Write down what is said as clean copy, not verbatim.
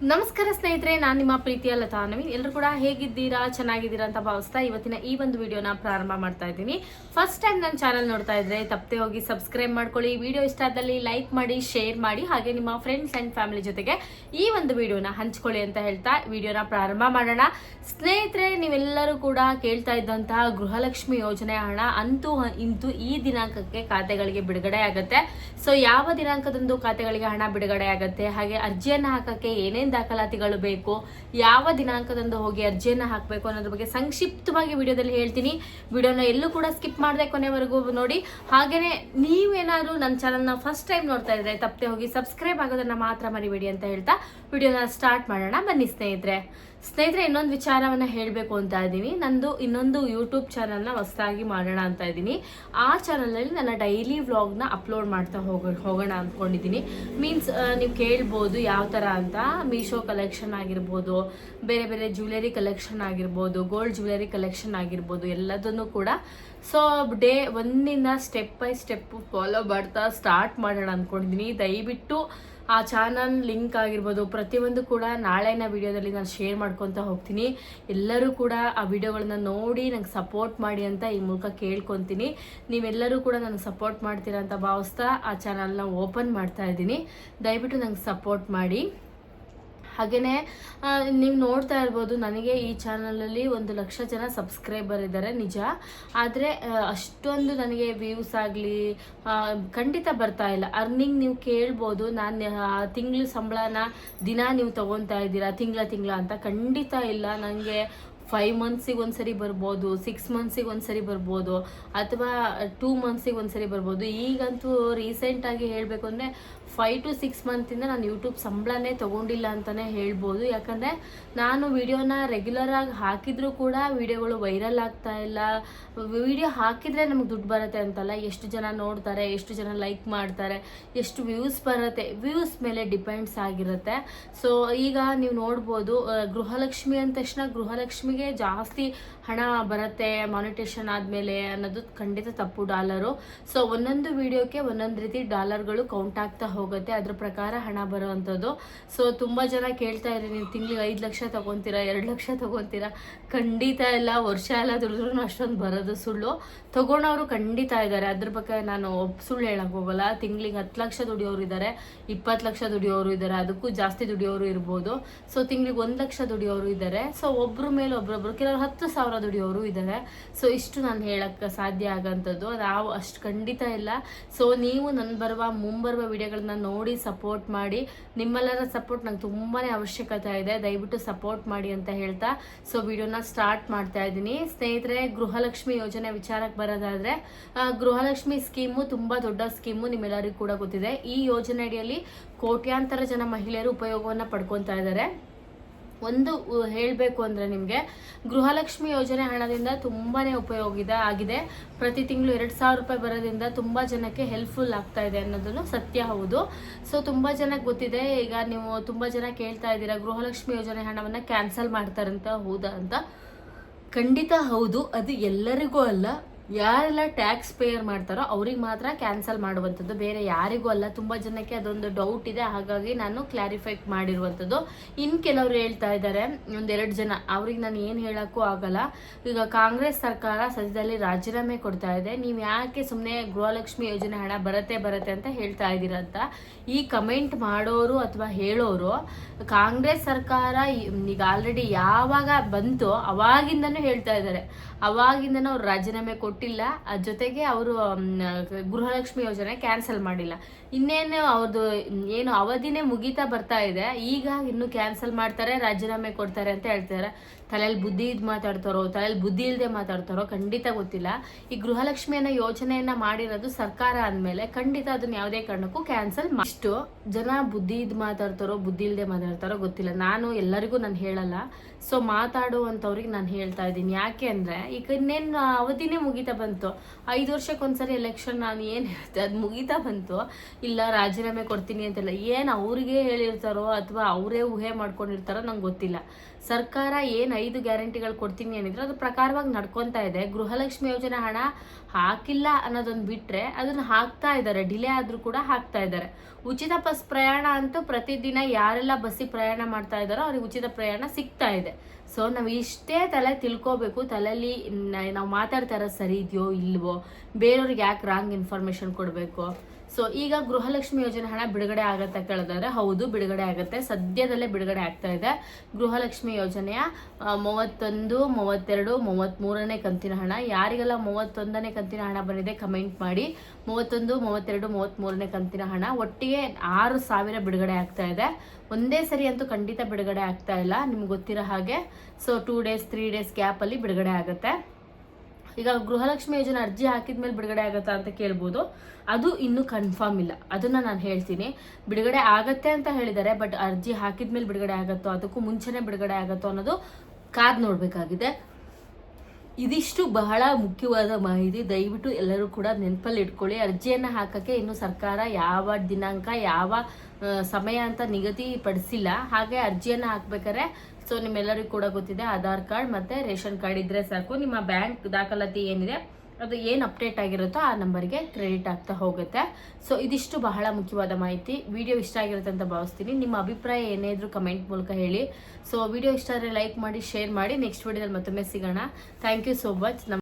ನಮಸ್ಕಾರ ಸ್ನೇಹಿತರೆ, ನಾನು ನಿಮ್ಮ ಪ್ರೀತಿಯ ಲತಾ ನವೀನ್. ಎಲ್ಲರೂ ಕೂಡ ಹೇಗಿದ್ದೀರಾ, ಚೆನ್ನಾಗಿದ್ದೀರಾ ಅಂತ ಭಾವಿಸ್ತಾ ಇವತ್ತಿನ ಈ ಒಂದು ವಿಡಿಯೋನ ಪ್ರಾರಂಭ ಮಾಡ್ತಾ ಇದ್ದೀನಿ. ಫಸ್ಟ್ ಟೈಮ್ ನನ್ನ ಚಾನಲ್ ನೋಡ್ತಾ ಇದ್ರೆ ತಪ್ಪದೆ ಹೋಗಿ ಸಬ್ಸ್ಕ್ರೈಬ್ ಮಾಡ್ಕೊಳ್ಳಿ. ವಿಡಿಯೋ ಇಷ್ಟ ಆದಲ್ಲಿ ಲೈಕ್ ಮಾಡಿ, ಶೇರ್ ಮಾಡಿ, ಹಾಗೆ ನಿಮ್ಮ ಫ್ರೆಂಡ್ಸ್ ಅಂಡ್ ಫ್ಯಾಮಿಲಿ ಜೊತೆಗೆ ಈ ಒಂದು ವಿಡಿಯೋನ ಹಂಚ್ಕೊಳ್ಳಿ ಅಂತ ಹೇಳ್ತಾ ವಿಡಿಯೋನ ಪ್ರಾರಂಭ ಮಾಡೋಣ. ಸ್ನೇಹಿತರೆ, ನೀವೆಲ್ಲರೂ ಕೂಡ ಕೇಳ್ತಾ ಇದ್ದಂತಹ ಗೃಹಲಕ್ಷ್ಮಿ ಯೋಜನೆ ಹಣ ಅಂತೂ ಇಂತೂ ಈ ದಿನಾಂಕಕ್ಕೆ ಖಾತೆಗಳಿಗೆ ಬಿಡುಗಡೆ ಆಗುತ್ತೆ. ಸೊ ಯಾವ ದಿನಾಂಕದಂದು ಖಾತೆಗಳಿಗೆ ಹಣ ಬಿಡುಗಡೆ ಆಗುತ್ತೆ, ಹಾಗೆ ಅರ್ಜಿಯನ್ನು ಹಾಕಕ್ಕೆ ಏನೇನು ದಾಖಲಾತಿಗಳು ಬೇಕು, ಯಾವ ದಿನಾಂಕದಂದು ಹೋಗಿ ಅರ್ಜಿಯನ್ನ ಹಾಕಬೇಕು ಅನ್ನೋದ್ರ ಬಗ್ಗೆ ಸಂಕ್ಷಿಪ್ತವಾಗಿ ವಿಡಿಯೋದಲ್ಲಿ ಹೇಳ್ತೀನಿ. ವಿಡಿಯೋನ ಎಲ್ಲೂ ಕೂಡ ಸ್ಕಿಪ್ ಮಾಡದೆ ಕೊನೆವರೆಗೂ ನೋಡಿ. ಹಾಗೇನೆ ನೀವೇನಾದ್ರೂ ನನ್ನ ಚಾನಲ್ನ ಫಸ್ಟ್ ಟೈಮ್ ನೋಡ್ತಾ ಇದ್ರೆ ತಪ್ಪದೆ ಹೋಗಿ ಸಬ್ಸ್ಕ್ರೈಬ್ ಆಗೋದನ್ನ ಮಾತ್ರ ಮರಿಬೇಡಿ ಅಂತ ಹೇಳ್ತಾ ವಿಡಿಯೋನ ಸ್ಟಾರ್ಟ್ ಮಾಡೋಣ. ಬನ್ನಿ ಸ್ನೇಹಿತರೆ, ಇನ್ನೊಂದು ವಿಚಾರವನ್ನ ಹೇಳಬೇಕು ಅಂತ ಇದ್ದೀನಿ. ನಂದು ಇನ್ನೊಂದು ಯೂಟ್ಯೂಬ್ ಚಾನಲ್ನ ಹೊಸದಾಗಿ ಮಾಡೋಣ ಅಂತ ಇದ್ದೀನಿ. ಆ ಚಾನಲಲ್ಲಿ ನನ್ನ ಡೈಲಿ ವ್ಲಾಗ್ನ ಅಪ್ಲೋಡ್ ಮಾಡ್ತಾ ಹೋಗೋಣ ಅಂದ್ಕೊಂಡಿದ್ದೀನಿ. ಮೀನ್ಸ್ ನೀವು ಕೇಳ್ಬೋದು ಯಾವ ಥರ ಅಂತ. ಮೀಶೋ ಕಲೆಕ್ಷನ್ ಆಗಿರ್ಬೋದು, ಬೇರೆ ಬೇರೆ ಜ್ಯುವೆಲರಿ ಕಲೆಕ್ಷನ್ ಆಗಿರ್ಬೋದು, ಗೋಲ್ಡ್ ಜ್ಯುವೆಲರಿ ಕಲೆಕ್ಷನ್ ಆಗಿರ್ಬೋದು, ಎಲ್ಲದನ್ನು ಕೂಡ ಸೊ ಡೇ ಒಂದಿನ ಸ್ಟೆಪ್ ಬೈ ಸ್ಟೆಪ್ ಫಾಲೋ ಮಾಡ್ತಾ ಸ್ಟಾರ್ಟ್ ಮಾಡೋಣ ಅಂದ್ಕೊಂಡಿದ್ದೀನಿ. ದಯವಿಟ್ಟು ಆ ಚಾನಲ್ ಲಿಂಕ್ ಆಗಿರ್ಬೋದು ಪ್ರತಿಯೊಂದು ಕೂಡ ನಾಳೆನ ವಿಡಿಯೋದಲ್ಲಿ ನಾನು ಶೇರ್ ಮಾಡ್ಕೊತಾ ಹೋಗ್ತೀನಿ. ಎಲ್ಲರೂ ಕೂಡ ಆ ವಿಡಿಯೋಗಳನ್ನ ನೋಡಿ ನಂಗೆ ಸಪೋರ್ಟ್ ಮಾಡಿ ಅಂತ ಈ ಮೂಲಕ ಕೇಳ್ಕೊತೀನಿ. ನೀವೆಲ್ಲರೂ ಕೂಡ ನನಗೆ ಸಪೋರ್ಟ್ ಮಾಡ್ತೀರಾ ಅಂತ ಭಾವಿಸ್ತಾ ಆ ಚಾನಲ್ನ ಓಪನ್ ಮಾಡ್ತಾ ಇದ್ದೀನಿ. ದಯವಿಟ್ಟು ನಂಗೆ ಸಪೋರ್ಟ್ ಮಾಡಿ. ಹಾಗೆಯೇ ನೀವು ನೋಡ್ತಾ ಇರ್ಬೋದು, ನನಗೆ ಈ ಚಾನಲಲ್ಲಿ 1,00,000 ಜನ ಸಬ್ಸ್ಕ್ರೈಬರ್ ಇದ್ದಾರೆ ನಿಜ. ಆದರೆ ಅಷ್ಟೊಂದು ನನಗೆ ವ್ಯೂಸ್ ಆಗಲಿ ಖಂಡಿತ ಬರ್ತಾ ಇಲ್ಲ. ಅರ್ನಿಂಗ್ ನೀವು ಕೇಳ್ಬೋದು, ನಾನು ತಿಂಗಳ ಸಂಬಳನ ದಿನ ನೀವು ತೊಗೊತಾ ಇದ್ದೀರಾ ತಿಂಗಳ ಅಂತ. ಖಂಡಿತ ಇಲ್ಲ. ನನಗೆ 5 ಮಂತ್ಸಿಗೆ ಒಂದ್ಸರಿ ಬರ್ಬೋದು, 6 ಮಂತ್ಸಿಗೆ ಒಂದ್ಸರಿ ಬರ್ಬೋದು, ಅಥವಾ 2 ಮಂತ್ಸಿಗೆ ಒಂದ್ಸರಿ ಬರ್ಬೋದು. ಈಗಂತೂ ರೀಸೆಂಟಾಗಿ ಹೇಳಬೇಕು ಅಂದರೆ 5 to 6 ಮಂತಿಂದ ನಾನು ಯೂಟ್ಯೂಬ್ ಸಂಬಳನೇ ತೊಗೊಂಡಿಲ್ಲ ಅಂತಲೇ ಹೇಳ್ಬೋದು. ಯಾಕಂದರೆ ನಾನು ವಿಡಿಯೋನ ರೆಗ್ಯುಲರಾಗಿ ಹಾಕಿದರೂ ಕೂಡ ವಿಡಿಯೋಗಳು ವೈರಲ್ ಆಗ್ತಾ ಇಲ್ಲ. ವಿಡಿಯೋ ಹಾಕಿದರೆ ನಮಗೆ ದುಡ್ಡು ಬರುತ್ತೆ ಅಂತಲ್ಲ, ಎಷ್ಟು ಜನ ನೋಡ್ತಾರೆ, ಎಷ್ಟು ಜನ ಲೈಕ್ ಮಾಡ್ತಾರೆ, ಎಷ್ಟು ವ್ಯೂಸ್ ಬರುತ್ತೆ, ವ್ಯೂಸ್ ಮೇಲೆ ಡಿಪೆಂಡ್ಸ್ ಆಗಿರುತ್ತೆ. ಸೊ ಈಗ ನೀವು ನೋಡ್ಬೋದು, ಗೃಹಲಕ್ಷ್ಮಿ ಅಂದ ತಕ್ಷಣ ಗೃಹಲಕ್ಷ್ಮಿಗೆ ಜಾಸ್ತಿ ಹಣ ಬರುತ್ತೆ ಮಾನಿಟೇಷನ್ ಆದಮೇಲೆ ಅನ್ನೋದು ಖಂಡಿತ ತಪ್ಪು. ಡಾಲರು. ಸೊ ಒಂದೊಂದು ವಿಡಿಯೋಕ್ಕೆ ಒಂದೊಂದು ರೀತಿ ಡಾಲರ್ಗಳು ಕೌಂಟ್ ಆಗ್ತಾ ಹೋಗುತ್ತೆ, ಅದ್ರ ಪ್ರಕಾರ ಹಣ ಬರೋವಂಥದ್ದು. ಸೊ ತುಂಬ ಜನ ಕೇಳ್ತಾ ಇರಿ, ನೀವು ತಿಂಗಳಿಗೆ 5 ಲಕ್ಷ ತೊಗೊತೀರಾ, 2 ಲಕ್ಷ ತೊಗೊತೀರಾ? ಖಂಡಿತ ಇಲ್ಲ. ವರ್ಷ ಎಲ್ಲ ದುಡಿದ್ರೂ ಅಷ್ಟೊಂದು ಬರೋದು ಸುಳ್ಳು. ತೊಗೊಳೋರು ಖಂಡಿತ ಇದ್ದಾರೆ, ಅದ್ರ ಬಗ್ಗೆ ನಾನು ಸುಳ್ಳು ಹೇಳಕ್ಕೆ ಹೋಗಲ್ಲ. ತಿಂಗಳಿಗೆ 10 ಲಕ್ಷ ದುಡಿಯೋರು ಇದ್ದಾರೆ, 20 ಲಕ್ಷ ದುಡಿಯೋರು ಇದ್ದಾರೆ, ಅದಕ್ಕೂ ಜಾಸ್ತಿ ದುಡಿಯೋರು ಇರ್ಬೋದು. ಸೊ ತಿಂಗಳಿಗೆ 1 ಲಕ್ಷ ದುಡಿಯೋರು ಇದ್ದಾರೆ. ಸೊ ಒಬ್ಬರ ಮೇಲೆ ಒಬ್ಬರೊಬ್ರು, ಕೆಲವರು 10,000 ದುಡಿಯೋರು ಇದ್ದಾರೆ. ಸೊ ಇಷ್ಟು ನಾನು ಹೇಳಕ್ಕೆ ಸಾಧ್ಯ ಆಗೋಂಥದ್ದು. ನಾವು ಅಷ್ಟು ಖಂಡಿತ ಇಲ್ಲ. ಸೊ ನೀವು ಮುಂಬರುವ ವಿಡಿಯೋಗಳನ್ನ ನೋಡಿ ಸಪೋರ್ಟ್ ಮಾಡಿ. ನಿಮ್ಮೆಲ್ಲರ ಸಪೋರ್ಟ್ ನಂಗೆ ತುಂಬಾ ಅವಶ್ಯಕತೆ ಇದೆ. ದಯವಿಟ್ಟು ಸಪೋರ್ಟ್ ಮಾಡಿ ಅಂತ ಹೇಳ್ತಾ ಸೊ ವಿಡಿಯೋನ ಸ್ಟಾರ್ಟ್ ಮಾಡ್ತಾ ಇದ್ದೀನಿ. ಸ್ನೇಹಿತರೆ, ಗೃಹಲಕ್ಷ್ಮಿ ಯೋಜನೆ ವಿಚಾರಕ್ಕೆ ಬರೋದಾದ್ರೆ, ಗೃಹಲಕ್ಷ್ಮಿ ಸ್ಕೀಮು ತುಂಬ ದೊಡ್ಡ ಸ್ಕೀಮು, ನಿಮ್ಮೆಲ್ಲರಿಗೂ ಕೂಡ ಗೊತ್ತಿದೆ. ಈ ಯೋಜನೆ ಅಡಿಯಲ್ಲಿ ಕೋಟ್ಯಾಂತರ ಜನ ಮಹಿಳೆಯರು ಉಪಯೋಗವನ್ನು ಪಡ್ಕೊತಾ ಇದ್ದಾರೆ. ಒಂದು ಹೇಳಬೇಕು ಅಂದರೆ, ನಿಮಗೆ ಗೃಹಲಕ್ಷ್ಮಿ ಯೋಜನೆ ಹಣದಿಂದ ತುಂಬಾ ಉಪಯೋಗ ಆಗಿದೆ. ಪ್ರತಿ ತಿಂಗಳು 2,000 ರೂಪಾಯಿ ಬರೋದ್ರಿಂದ ತುಂಬ ಜನಕ್ಕೆ ಹೆಲ್ಪ್ಫುಲ್ ಆಗ್ತಾ ಇದೆ ಅನ್ನೋದನ್ನು ಸತ್ಯ ಹೌದು. ಸೊ ತುಂಬ ಜನಕ್ಕೆ ಗೊತ್ತಿದೆ. ಈಗ ನೀವು ತುಂಬ ಜನ ಕೇಳ್ತಾ ಇದ್ದೀರಾ, ಗೃಹಲಕ್ಷ್ಮಿ ಯೋಜನೆ ಹಣವನ್ನು ಕ್ಯಾನ್ಸಲ್ ಮಾಡ್ತಾರಂತ, ಹೌದಾ ಅಂತ. ಖಂಡಿತ ಹೌದು. ಅದು ಎಲ್ಲರಿಗೂ ಅಲ್ಲ, ಯಾರೆಲ್ಲ ಟ್ಯಾಕ್ಸ್ ಪೇಯರ್ ಮಾಡ್ತಾರೋ ಅವ್ರಿಗೆ ಮಾತ್ರ ಕ್ಯಾನ್ಸಲ್ ಮಾಡುವಂಥದ್ದು, ಬೇರೆ ಯಾರಿಗೂ ಅಲ್ಲ. ತುಂಬ ಜನಕ್ಕೆ ಅದೊಂದು ಡೌಟ್ ಇದೆ, ಹಾಗಾಗಿ ನಾನು ಕ್ಲಾರಿಫೈ ಮಾಡಿರುವಂಥದ್ದು. ಇನ್ನು ಕೆಲವರು ಹೇಳ್ತಾ ಇದ್ದಾರೆ, 1-2 ಜನ, ಅವ್ರಿಗೆ ನಾನು ಏನು ಹೇಳೋಕ್ಕೂ ಆಗಲ್ಲ. ಈಗ ಕಾಂಗ್ರೆಸ್ ಸರ್ಕಾರ ಸದ್ಯದಲ್ಲಿ ರಾಜೀನಾಮೆ ಕೊಡ್ತಾ ಇದೆ, ನೀವು ಯಾಕೆ ಸುಮ್ಮನೆ ಗೃಹಲಕ್ಷ್ಮಿ ಯೋಜನೆ ಹಣ ಬರುತ್ತೆ ಅಂತ ಹೇಳ್ತಾ ಇದ್ದೀರಾ ಅಂತ. ಈ ಕಮೆಂಟ್ ಮಾಡೋರು ಅಥವಾ ಹೇಳೋರು, ಕಾಂಗ್ರೆಸ್ ಸರ್ಕಾರ ಈಗ ಆಲ್ರೆಡಿ ಯಾವಾಗ ಬಂತು ಅವಾಗಿಂದನೂ ಹೇಳ್ತಾ ಇದ್ದಾರೆ, ಅವಾಗಿಂದನೂ ಅವ್ರು ರಾಜೀನಾಮೆ ಕೊಟ್ಟಿಲ್ಲ. ಅದ್ರ ಜೊತೆಗೆ ಅವರು ಗೃಹಲಕ್ಷ್ಮಿ ಯೋಜನೆ ಕ್ಯಾನ್ಸಲ್ ಮಾಡಿಲ್ಲ. ಇನ್ನೇನು ಅವ್ರದ್ದು ಏನು ಅವಧಿನೇ ಮುಗೀತಾ ಬರ್ತಾ ಇದೆ, ಈಗ ಇನ್ನು ಕ್ಯಾನ್ಸಲ್ ಮಾಡ್ತಾರೆ, ರಾಜೀನಾಮೆ ಕೊಡ್ತಾರೆ ಅಂತ ಹೇಳ್ತಾರೆ. ತಲೆಯಲ್ಲಿ ಬುದ್ಧಿ ಮಾತಾಡ್ತಾರೋ, ತಲೆಯಲ್ಲಿ ಬುದ್ಧಿ ಇಲ್ಲದೆ ಮಾತಾಡ್ತಾರೋ ಖಂಡಿತ ಗೊತ್ತಿಲ್ಲ. ಈ ಗೃಹಲಕ್ಷ್ಮಿಯನ್ನ ಯೋಜನೆಯನ್ನ ಮಾಡಿರೋದು ಸರ್ಕಾರ ಅಂದಮೇಲೆ ಖಂಡಿತ ಅದನ್ನ ಯಾವುದೇ ಕಾರಣಕ್ಕೂ ಕ್ಯಾನ್ಸಲ್ ಇಷ್ಟು ಜನ ಬುದ್ಧಿ ಮಾತಾಡ್ತಾರೋ ಬುದ್ಧಿ ಇಲ್ಲದೆ ಮಾತಾಡ್ತಾರೋ ಗೊತ್ತಿಲ್ಲ. ನಾನು ಎಲ್ಲರಿಗೂ ನಾನು ಹೇಳಲ್ಲ. ಸೊ ಮಾತಾಡುವಂಥವ್ರಿಗೆ ನಾನು ಹೇಳ್ತಾ ಇದ್ದೀನಿ. ಯಾಕೆ ಅಂದರೆ, ಈಗ ಇನ್ನೇನು ಅವಧಿನೇ ಮುಗಿತಾ ಮುಗೀತಾ ಬಂತು. 5 ವರ್ಷಕ್ಕೊಂದ್ಸರಿ ಎಲೆಕ್ಷನ್, ನಾನು ಏನು ಹೇಳ್ತೆ ಅದು ಮುಗೀತಾ ಬಂತು. ಇಲ್ಲ ರಾಜೀನಾಮೆ ಕೊಡ್ತೀನಿ ಅಂತೆಲ್ಲ ಏನು ಅವ್ರಿಗೆ ಹೇಳಿರ್ತಾರೋ ಅಥವಾ ಅವರೇ ಊಹೆ ಮಾಡ್ಕೊಂಡಿರ್ತಾರೋ ನಂಗೆ ಗೊತ್ತಿಲ್ಲ. ಸರ್ಕಾರ ಏನು 5 ಗ್ಯಾರಂಟಿಗಳು ಕೊಡ್ತೀನಿ ಏನಿದ್ರು ಅದ್ರ ಪ್ರಕಾರವಾಗಿ ನಡ್ಕೊತಾ ಇದೆ. ಗೃಹಲಕ್ಷ್ಮಿ ಯೋಜನೆ ಹಣ ಹಾಕಿಲ್ಲ ಅನ್ನೋದೊಂದು ಬಿಟ್ಟರೆ ಅದನ್ನು ಹಾಕ್ತಾ ಇದ್ದಾರೆ, ಡಿಲೇ ಆದರೂ ಕೂಡ ಹಾಕ್ತಾ ಇದ್ದಾರೆ. ಉಚಿತ ಬಸ್ ಪ್ರಯಾಣ ಅಂತೂ ಪ್ರತಿದಿನ ಯಾರೆಲ್ಲ ಬಸ್ಸಿಗೆ ಪ್ರಯಾಣ ಮಾಡ್ತಾ ಇದ್ದಾರೋ ಅವ್ರಿಗೆ ಉಚಿತ ಪ್ರಯಾಣ ಸಿಗ್ತಾ ಇದೆ. ಸೊ ನಾವು ಇಷ್ಟೇ ತಲೆ ತಿಳ್ಕೋಬೇಕು, ತಲೆಯಲ್ಲಿ ನಾವು ಮಾತಾಡ್ತಾ ಇರೋದು ಸರಿ ಇದೆಯೋ ಇಲ್ವೋ, ಬೇರೆಯವ್ರಿಗೆ ಯಾಕೆ ರಾಂಗ್ ಇನ್ಫಾರ್ಮೇಶನ್ ಕೊಡಬೇಕು. ಸೊ ಈಗ ಗೃಹಲಕ್ಷ್ಮಿ ಯೋಜನೆ ಹಣ ಬಿಡುಗಡೆ ಆಗತ್ತೆ ಕೇಳಿದ್ರೆ ಹೌದು ಬಿಡುಗಡೆ ಆಗುತ್ತೆ, ಸದ್ಯದಲ್ಲೇ ಬಿಡುಗಡೆ ಆಗ್ತಾ ಇದೆ. ಗೃಹಲಕ್ಷ್ಮಿ ಯೋಜನೆಯ 31, 32, 33ನೇ ಕಂತಿನ ಹಣ, ಯಾರಿಗೆಲ್ಲ 31ನೇ ಕಂತಿನ ಹಣ ಬಂದಿದೆ ಕಮೆಂಟ್ ಮಾಡಿ. 31, 32, 33ನೇ ಕಂತಿನ ಹಣ ಒಟ್ಟಿಗೆ 6,000 ಬಿಡುಗಡೆ ಆಗ್ತಾ ಇದೆ. ಒಂದೇ ಸರಿ ಅಂತೂ ಖಂಡಿತ ಬಿಡುಗಡೆ ಆಗ್ತಾ ಇಲ್ಲ, ನಿಮ್ಗೆ ಗೊತ್ತಿರೋ ಹಾಗೆ. ಸೊ 2 days 3 days ಗ್ಯಾಪಲ್ಲಿ ಬಿಡುಗಡೆ ಆಗುತ್ತೆ. ಈಗ ಗೃಹಲಕ್ಷ್ಮಿ ಯೋಜನೆ ಅರ್ಜಿ ಹಾಕಿದ್ಮೇಲೆ ಬಿಡುಗಡೆ ಆಗುತ್ತಾ ಅಂತ ಕೇಳ್ಬೋದು, ಅದು ಇನ್ನೂ ಕನ್ಫರ್ಮ್ ಇಲ್ಲ. ಅದನ್ನ ನಾನು ಹೇಳ್ತೀನಿ, ಬಿಡುಗಡೆ ಆಗತ್ತೆ ಅಂತ ಹೇಳಿದ್ದಾರೆ, ಬಟ್ ಅರ್ಜಿ ಹಾಕಿದ್ಮೇಲೆ ಬಿಡುಗಡೆ ಆಗುತ್ತೋ ಅದಕ್ಕೂ ಮುಂಚೆನೇ ಬಿಡುಗಡೆ ಆಗುತ್ತೋ ಅನ್ನೋದು ಕಾದ್ ನೋಡಬೇಕಾಗಿದೆ. ಇದಿಷ್ಟು ಬಹಳ ಮುಖ್ಯವಾದ ಮಾಹಿತಿ, ದಯವಿಟ್ಟು ಎಲ್ಲರೂ ಕೂಡ ನೆನಪಲ್ಲಿ ಇಟ್ಕೊಳ್ಳಿ. ಅರ್ಜಿಯನ್ನು ಹಾಕೋಕ್ಕೆ ಇನ್ನು ಸರ್ಕಾರ ಯಾವ ದಿನಾಂಕ ಯಾವ ಸಮಯ ಅಂತ ನಿಗದಿಪಡಿಸಿಲ್ಲ. ಹಾಗೆ ಅರ್ಜಿಯನ್ನು ಹಾಕ್ಬೇಕಾದ್ರೆ ಸೊ ನಿಮ್ಮೆಲ್ಲರಿಗೂ ಕೂಡ ಗೊತ್ತಿದೆ, ಆಧಾರ್ ಕಾರ್ಡ್ ಮತ್ತು ರೇಷನ್ ಕಾರ್ಡ್ ಇದ್ರೆ ಸಾಕು. ನಿಮ್ಮ ಬ್ಯಾಂಕ್ ದಾಖಲಾತಿ ಏನಿದೆ ಅದು ಏನು ಅಪ್ಡೇಟ್ ಆಗಿರುತ್ತೋ ಆ ನಂಬರ್ಗೆ ಕ್ರೆಡಿಟ್ ಆಗ್ತಾ ಹೋಗುತ್ತೆ. ಸೊ ಇದಿಷ್ಟು ಬಹಳ ಮುಖ್ಯವಾದ ಮಾಹಿತಿ. ವಿಡಿಯೋ ಇಷ್ಟ ಆಗಿರುತ್ತೆ ಅಂತ ಭಾವಿಸ್ತೀನಿ. ನಿಮ್ಮ ಅಭಿಪ್ರಾಯ ಏನೇ ಇದ್ರೂ ಕಮೆಂಟ್ ಮೂಲಕ ಹೇಳಿ. ಸೊ ವಿಡಿಯೋ ಇಷ್ಟ ಆದರೆ ಲೈಕ್ ಮಾಡಿ, ಶೇರ್ ಮಾಡಿ. ನೆಕ್ಸ್ಟ್ ವಿಡಿಯೋದಲ್ಲಿ ಮತ್ತೊಮ್ಮೆ ಸಿಗೋಣ. Thank you so much.